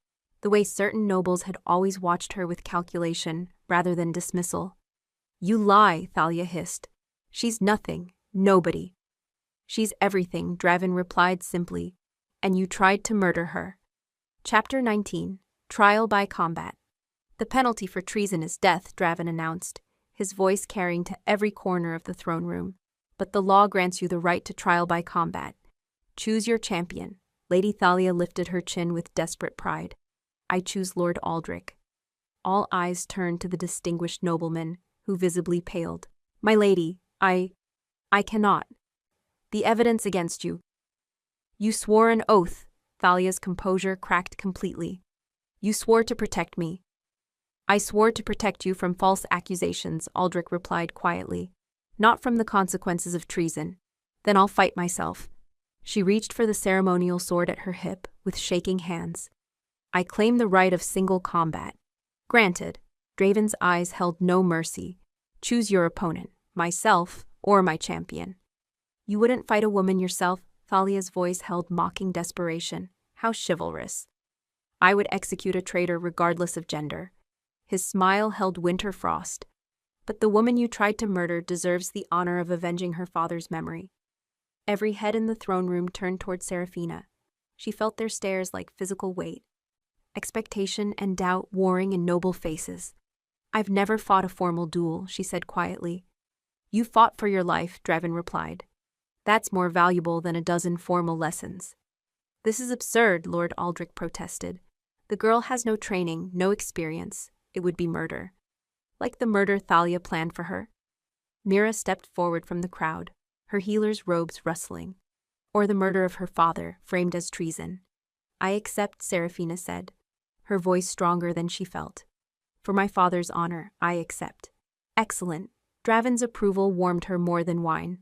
the way certain nobles had always watched her with calculation rather than dismissal. You lie, Thalia hissed. She's nothing, nobody. She's everything, Draven replied simply. And you tried to murder her. Chapter 19. Trial by Combat. The penalty for treason is death, Draven announced, his voice carrying to every corner of the throne room. But the law grants you the right to trial by combat. Choose your champion. Lady Thalia lifted her chin with desperate pride. I choose Lord Aldrich. All eyes turned to the distinguished nobleman, who visibly paled. My lady, I cannot. The evidence against you. You swore an oath. Thalia's composure cracked completely. You swore to protect me. I swore to protect you from false accusations, Aldrich replied quietly. Not from the consequences of treason. Then I'll fight myself. She reached for the ceremonial sword at her hip, with shaking hands. I claim the right of single combat. Granted. Draven's eyes held no mercy. Choose your opponent, myself or my champion. You wouldn't fight a woman yourself? Thalia's voice held mocking desperation. How chivalrous. I would execute a traitor regardless of gender. His smile held winter frost. But the woman you tried to murder deserves the honor of avenging her father's memory. Every head in the throne room turned toward Seraphina. She felt their stares like physical weight. Expectation and doubt warring in noble faces. I've never fought a formal duel, she said quietly. You fought for your life, Draven replied. That's more valuable than a dozen formal lessons. This is absurd, Lord Aldrich protested. The girl has no training, no experience. It would be murder. Like the murder Thalia planned for her. Mira stepped forward from the crowd, her healer's robes rustling. Or the murder of her father, framed as treason. I accept, Seraphina said, her voice stronger than she felt. For my father's honor, I accept. Excellent. Draven's approval warmed her more than wine.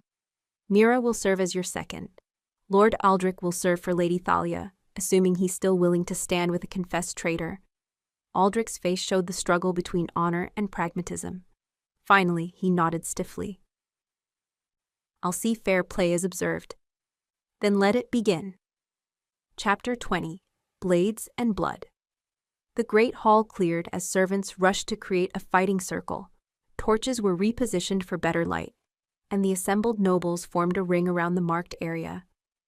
Mira will serve as your second. Lord Aldrich will serve for Lady Thalia, assuming he's still willing to stand with a confessed traitor. Aldrich's face showed the struggle between honor and pragmatism. Finally, he nodded stiffly. I'll see fair play is observed. Then let it begin. Chapter 20. Blades and Blood. The great hall cleared as servants rushed to create a fighting circle. Torches were repositioned for better light, and the assembled nobles formed a ring around the marked area.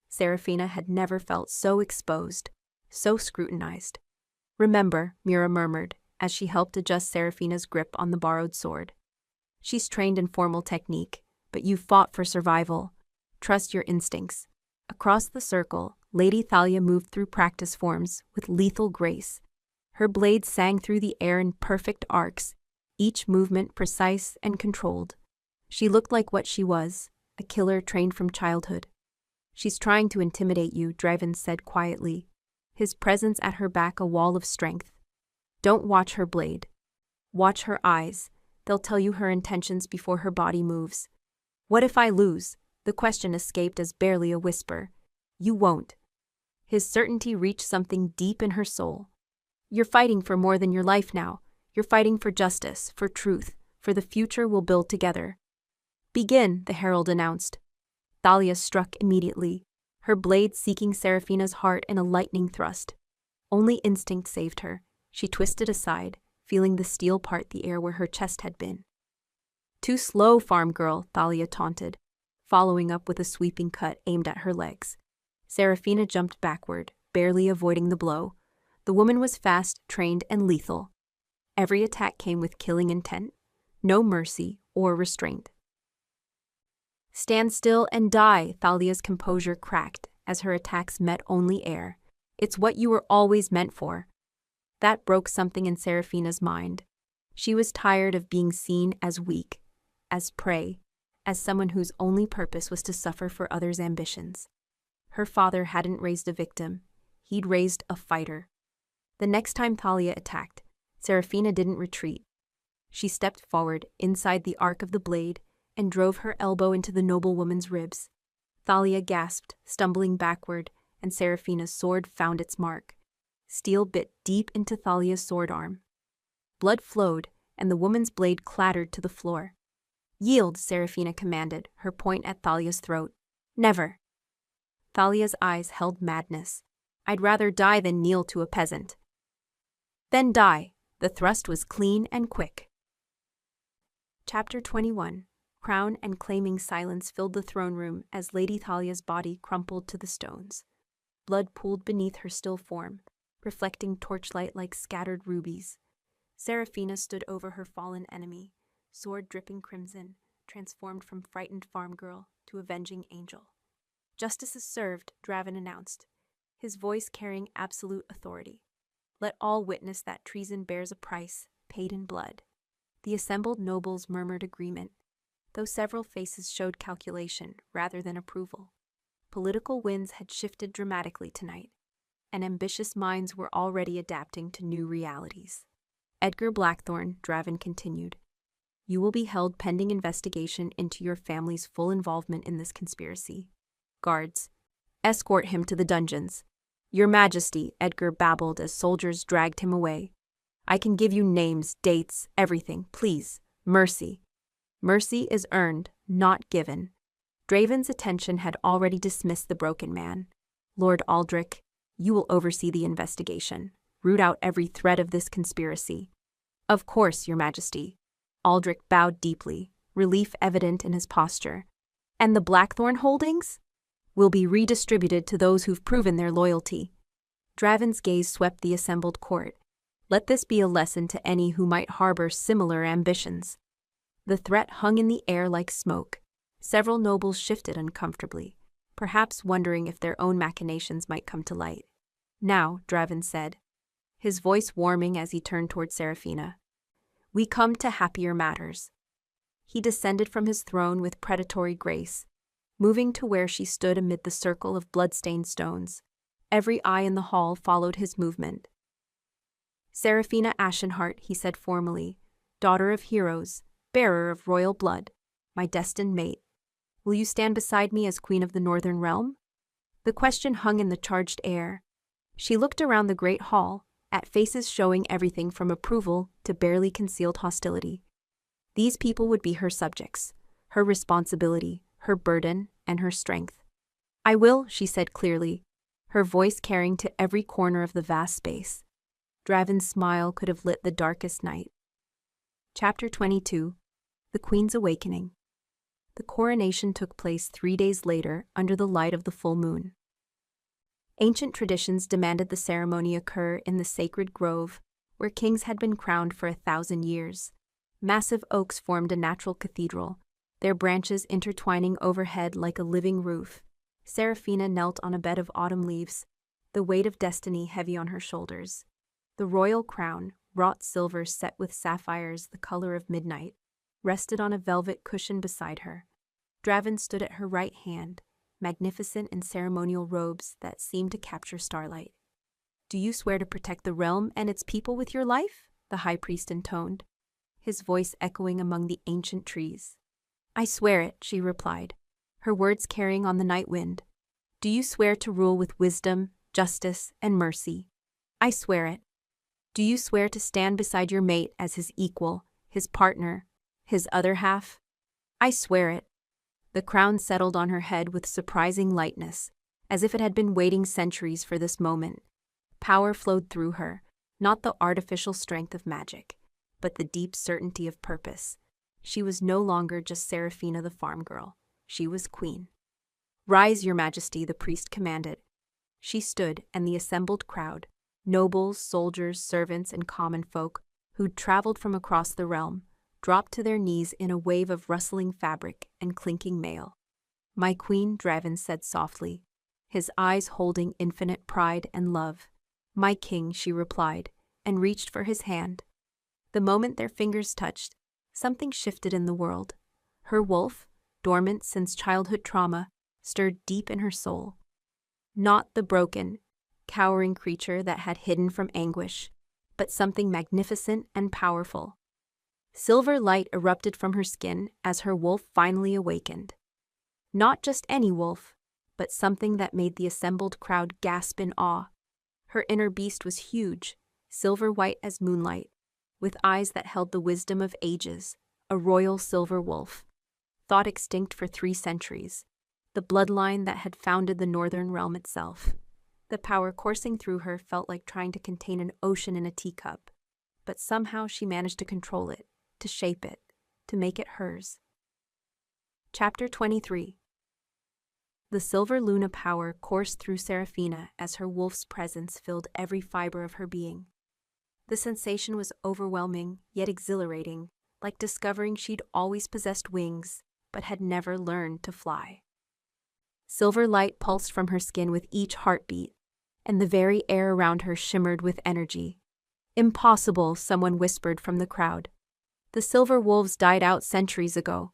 Seraphina had never felt so exposed, so scrutinized. Remember, Mira murmured, as she helped adjust Seraphina's grip on the borrowed sword. She's trained in formal technique, but you fought for survival. Trust your instincts. Across the circle, Lady Thalia moved through practice forms with lethal grace. Her blades sang through the air in perfect arcs, each movement precise and controlled. She looked like what she was, a killer trained from childhood. She's trying to intimidate you, Draven said quietly, his presence at her back a wall of strength. Don't watch her blade. Watch her eyes. They'll tell you her intentions before her body moves. What if I lose? The question escaped as barely a whisper. You won't. His certainty reached something deep in her soul. You're fighting for more than your life now. You're fighting for justice, for truth, for the future we'll build together. Begin, the herald announced. Thalia struck immediately, her blade seeking Seraphina's heart in a lightning thrust. Only instinct saved her. She twisted aside, feeling the steel part the air where her chest had been. Too slow, farm girl, Thalia taunted, following up with a sweeping cut aimed at her legs. Seraphina jumped backward, barely avoiding the blow. The woman was fast, trained, and lethal. Every attack came with killing intent, no mercy or restraint. Stand still and die, Thalia's composure cracked as her attacks met only air. It's what you were always meant for. That broke something in Seraphina's mind. She was tired of being seen as weak, as prey, as someone whose only purpose was to suffer for others' ambitions. Her father hadn't raised a victim. He'd raised a fighter. The next time Thalia attacked, Seraphina didn't retreat. She stepped forward inside the arc of the blade and drove her elbow into the noblewoman's ribs. Thalia gasped, stumbling backward, and Seraphina's sword found its mark. Steel bit deep into Thalia's sword arm. Blood flowed, and the woman's blade clattered to the floor. Yield, Seraphina commanded, her point at Thalia's throat. Never. Thalia's eyes held madness. I'd rather die than kneel to a peasant. Then die. The thrust was clean and quick. Chapter 21. Crown and claiming silence filled the throne room as Lady Thalia's body crumpled to the stones. Blood pooled beneath her still form, reflecting torchlight like scattered rubies. Seraphina stood over her fallen enemy, sword dripping crimson, transformed from frightened farm girl to avenging angel. Justice is served, Draven announced, his voice carrying absolute authority. Let all witness that treason bears a price, paid in blood. The assembled nobles murmured agreement, though several faces showed calculation rather than approval. Political winds had shifted dramatically tonight, and ambitious minds were already adapting to new realities. Edgar Blackthorne, Draven continued, you will be held pending investigation into your family's full involvement in this conspiracy. Guards, escort him to the dungeons. Your Majesty, Edgar babbled as soldiers dragged him away. I can give you names, dates, everything, please. Mercy. Mercy is earned, not given. Draven's attention had already dismissed the broken man. Lord Aldrich, you will oversee the investigation. Root out every thread of this conspiracy. Of course, Your Majesty. Aldrich bowed deeply, relief evident in his posture. And the Blackthorn holdings? Will be redistributed to those who've proven their loyalty. Draven's gaze swept the assembled court. Let this be a lesson to any who might harbor similar ambitions. The threat hung in the air like smoke. Several nobles shifted uncomfortably, perhaps wondering if their own machinations might come to light. Now, Draven said, his voice warming as he turned toward Seraphina, we come to happier matters. He descended from his throne with predatory grace, moving to where she stood amid the circle of blood-stained stones. Every eye in the hall followed his movement. Seraphina Ashenheart, he said formally, daughter of heroes, bearer of royal blood, my destined mate. Will you stand beside me as Queen of the Northern Realm? The question hung in the charged air. She looked around the great hall, at faces showing everything from approval to barely concealed hostility. These people would be her subjects, her responsibility, her burden, and her strength. I will, she said clearly, her voice carrying to every corner of the vast space. Draven's smile could have lit the darkest night. Chapter 22. The Queen's Awakening. The coronation took place 3 days later under the light of the full moon. Ancient traditions demanded the ceremony occur in the sacred grove, where kings had been crowned for 1,000 years. Massive oaks formed a natural cathedral, their branches intertwining overhead like a living roof. Seraphina knelt on a bed of autumn leaves, the weight of destiny heavy on her shoulders. The royal crown, wrought silver set with sapphires the color of midnight, rested on a velvet cushion beside her. Draven stood at her right hand, magnificent in ceremonial robes that seemed to capture starlight. Do you swear to protect the realm and its people with your life? The high priest intoned, his voice echoing among the ancient trees. I swear it, she replied, her words carrying on the night wind. Do you swear to rule with wisdom, justice, and mercy? I swear it. Do you swear to stand beside your mate as his equal, his partner, His other half? I swear it. The crown settled on her head with surprising lightness, as if it had been waiting centuries for this moment. Power flowed through her, not the artificial strength of magic, but the deep certainty of purpose. She was no longer just Seraphina the farm girl. She was queen. "Rise, your majesty," the priest commanded. She stood, and the assembled crowd, nobles, soldiers, servants, and common folk, who'd traveled from across the realm, dropped to their knees in a wave of rustling fabric and clinking mail. "My queen," Draven said softly, his eyes holding infinite pride and love. "My king," she replied, and reached for his hand. The moment their fingers touched, something shifted in the world. Her wolf, dormant since childhood trauma, stirred deep in her soul. Not the broken, cowering creature that had hidden from anguish, but something magnificent and powerful. Silver light erupted from her skin as her wolf finally awakened. Not just any wolf, but something that made the assembled crowd gasp in awe. Her inner beast was huge, silver white as moonlight, with eyes that held the wisdom of ages, a royal silver wolf, thought extinct for 3 centuries, the bloodline that had founded the northern realm itself. The power coursing through her felt like trying to contain an ocean in a teacup, but somehow she managed to control it, to shape it, to make it hers. Chapter 23. The silver Luna power coursed through Seraphina as her wolf's presence filled every fiber of her being. The sensation was overwhelming, yet exhilarating, like discovering she'd always possessed wings, but had never learned to fly. Silver light pulsed from her skin with each heartbeat, and the very air around her shimmered with energy. "Impossible," someone whispered from the crowd. "The silver wolves died out centuries ago."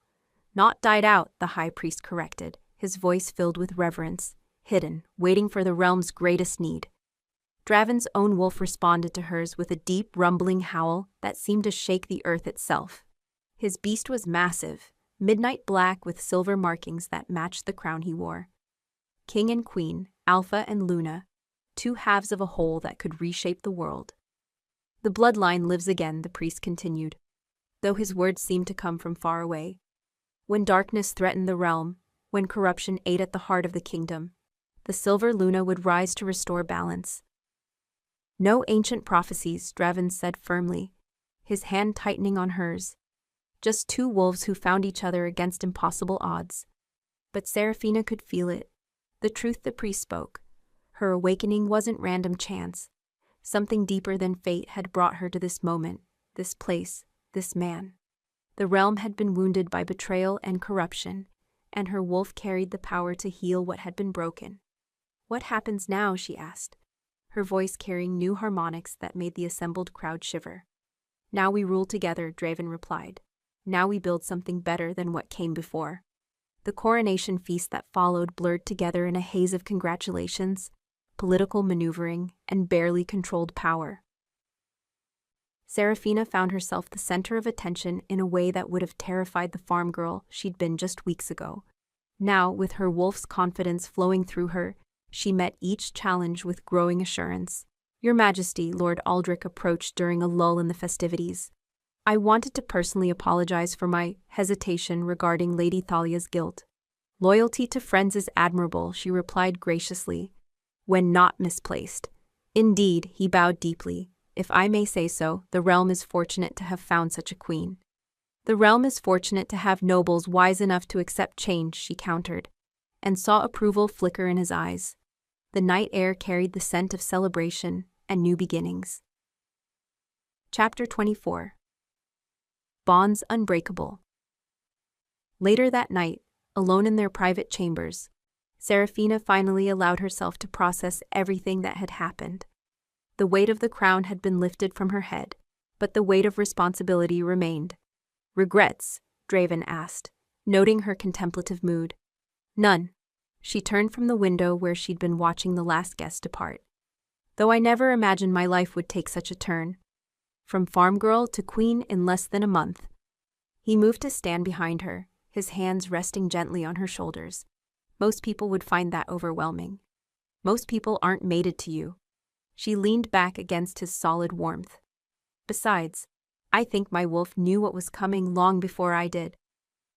"Not died out," the high priest corrected, his voice filled with reverence, hidden, waiting for the realm's greatest need. Draven's own wolf responded to hers with a deep, rumbling howl that seemed to shake the earth itself. His beast was massive, midnight black with silver markings that matched the crown he wore. King and queen, Alpha and Luna, 2 halves of a whole that could reshape the world. "The bloodline lives again," the priest continued, though his words seemed to come from far away. "When darkness threatened the realm, when corruption ate at the heart of the kingdom, the silver Luna would rise to restore balance." "No ancient prophecies," Draven said firmly, his hand tightening on hers. "Just 2 wolves who found each other against impossible odds." But Seraphina could feel it, the truth the priest spoke. Her awakening wasn't random chance. Something deeper than fate had brought her to this moment, this place, this man. The realm had been wounded by betrayal and corruption, and her wolf carried the power to heal what had been broken. "What happens now?" she asked, her voice carrying new harmonics that made the assembled crowd shiver. "Now we rule together," Draven replied. "Now we build something better than what came before." The coronation feast that followed blurred together in a haze of congratulations, political maneuvering, and barely controlled power. Seraphina found herself the center of attention in a way that would have terrified the farm girl she'd been just weeks ago. Now, with her wolf's confidence flowing through her, she met each challenge with growing assurance. "Your Majesty," Lord Aldrich approached during a lull in the festivities. "I wanted to personally apologize for my hesitation regarding Lady Thalia's guilt." "Loyalty to friends is admirable," she replied graciously, "when not misplaced." "Indeed," he bowed deeply. "If I may say so, the realm is fortunate to have found such a queen." "The realm is fortunate to have nobles wise enough to accept change," she countered, and saw approval flicker in his eyes. The night air carried the scent of celebration and new beginnings. Chapter 24. Bonds Unbreakable. Later that night, alone in their private chambers, Seraphina finally allowed herself to process everything that had happened. The weight of the crown had been lifted from her head, but the weight of responsibility remained. "Regrets?" Draven asked, noting her contemplative mood. "None." She turned from the window where she'd been watching the last guest depart. "Though I never imagined my life would take such a turn. From farm girl to queen in less than a month." He moved to stand behind her, his hands resting gently on her shoulders. "Most people would find that overwhelming. Most people aren't mated to you." She leaned back against his solid warmth. "Besides, I think my wolf knew what was coming long before I did.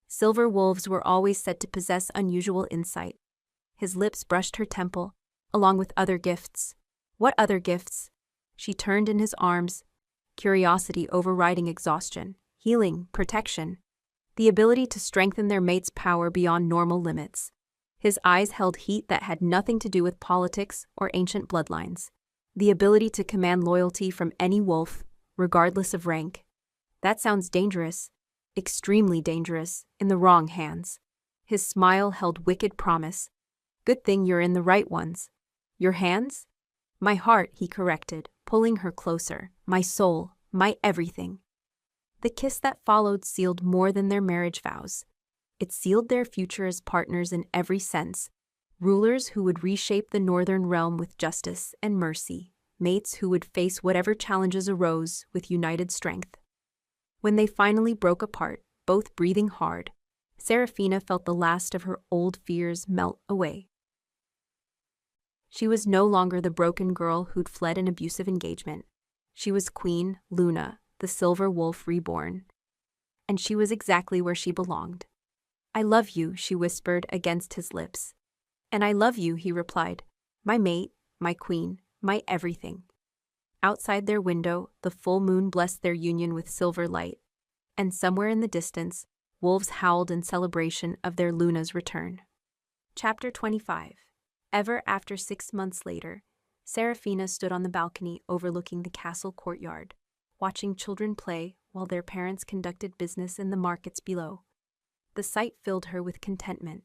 Silver wolves were always said to possess unusual insight. His lips brushed her temple, along with other gifts. What other gifts? She turned in his arms, curiosity overriding exhaustion, healing, protection, the ability to strengthen their mate's power beyond normal limits. His eyes held heat that had nothing to do with politics or ancient bloodlines. The ability to command loyalty from any wolf, regardless of rank. That sounds dangerous, extremely dangerous, in the wrong hands. His smile held wicked promise. Good thing you're in the right ones. Your hands? My heart, he corrected, pulling her closer. My soul, my everything. The kiss that followed sealed more than their marriage vows. It sealed their future as partners in every sense. Rulers who would reshape the northern realm with justice and mercy. Mates who would face whatever challenges arose with united strength. When they finally broke apart, both breathing hard, Seraphina felt the last of her old fears melt away. She was no longer the broken girl who'd fled an abusive engagement. She was Queen Luna, the silver wolf reborn. And she was exactly where she belonged. I love you, she whispered against his lips. And I love you, he replied. My mate, my queen, my everything. Outside their window, the full moon blessed their union with silver light. And somewhere in the distance, wolves howled in celebration of their Luna's return. Chapter 25. Ever after 6 months later, Seraphina stood on the balcony overlooking the castle courtyard, watching children play while their parents conducted business in the markets below. The sight filled her with contentment,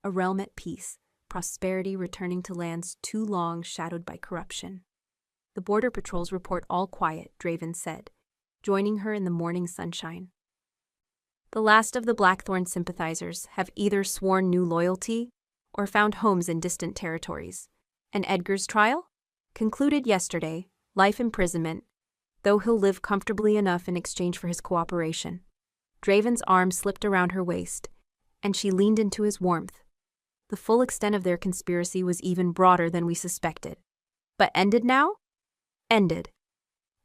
a realm at peace, prosperity returning to lands too long shadowed by corruption. The border patrols report all quiet, Draven said, joining her in the morning sunshine. The last of the Blackthorn sympathizers have either sworn new loyalty or found homes in distant territories. And Edgar's trial? Concluded yesterday, life imprisonment, though he'll live comfortably enough in exchange for his cooperation. Draven's arm slipped around her waist, and she leaned into his warmth. The full extent of their conspiracy was even broader than we suspected. But ended now? Ended.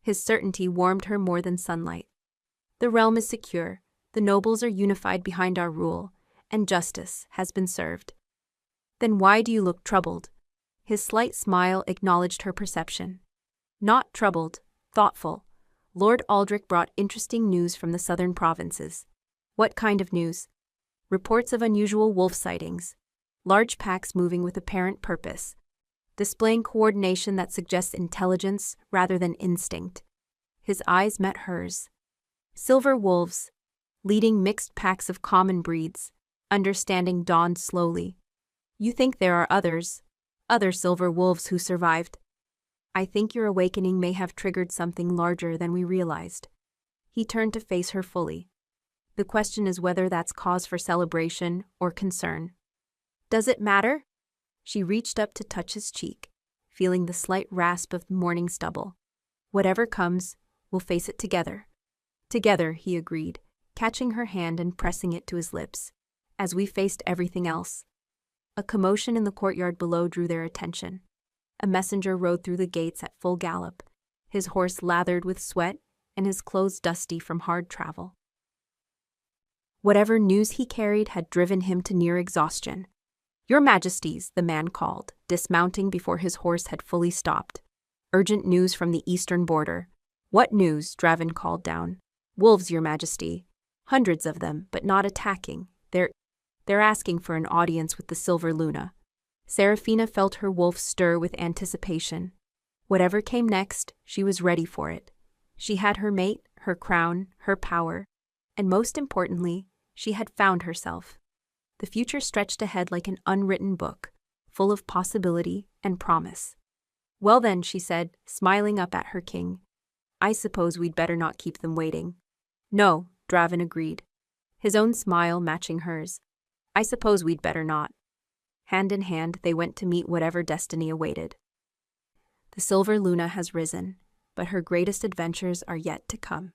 His certainty warmed her more than sunlight. The realm is secure, the nobles are unified behind our rule, and justice has been served. Then why do you look troubled? His slight smile acknowledged her perception. Not troubled, thoughtful. Lord Aldrich brought interesting news from the southern provinces. What kind of news? Reports of unusual wolf sightings. Large packs moving with apparent purpose. Displaying coordination that suggests intelligence rather than instinct. His eyes met hers. Silver wolves, leading mixed packs of common breeds. Understanding dawned slowly. You think there are others, other silver wolves who survived. I think your awakening may have triggered something larger than we realized. He turned to face her fully. The question is whether that's cause for celebration or concern. Does it matter? She reached up to touch his cheek, feeling the slight rasp of morning stubble. Whatever comes, we'll face it together. Together, he agreed, catching her hand and pressing it to his lips, as we faced everything else. A commotion in the courtyard below drew their attention. A messenger rode through the gates at full gallop, his horse lathered with sweat and his clothes dusty from hard travel. Whatever news he carried had driven him to near exhaustion. Your Majesties, the man called, dismounting before his horse had fully stopped. Urgent news from the eastern border. What news? Draven called down. Wolves, Your Majesty. Hundreds of them, but not attacking. They're asking for an audience with the Silver Luna. Seraphina felt her wolf stir with anticipation. Whatever came next, she was ready for it. She had her mate, her crown, her power, and most importantly, she had found herself. The future stretched ahead like an unwritten book, full of possibility and promise. Well then, she said, smiling up at her king. I suppose we'd better not keep them waiting. No, Draven agreed, his own smile matching hers. I suppose we'd better not. Hand in hand, they went to meet whatever destiny awaited. The Silver Luna has risen, but her greatest adventures are yet to come.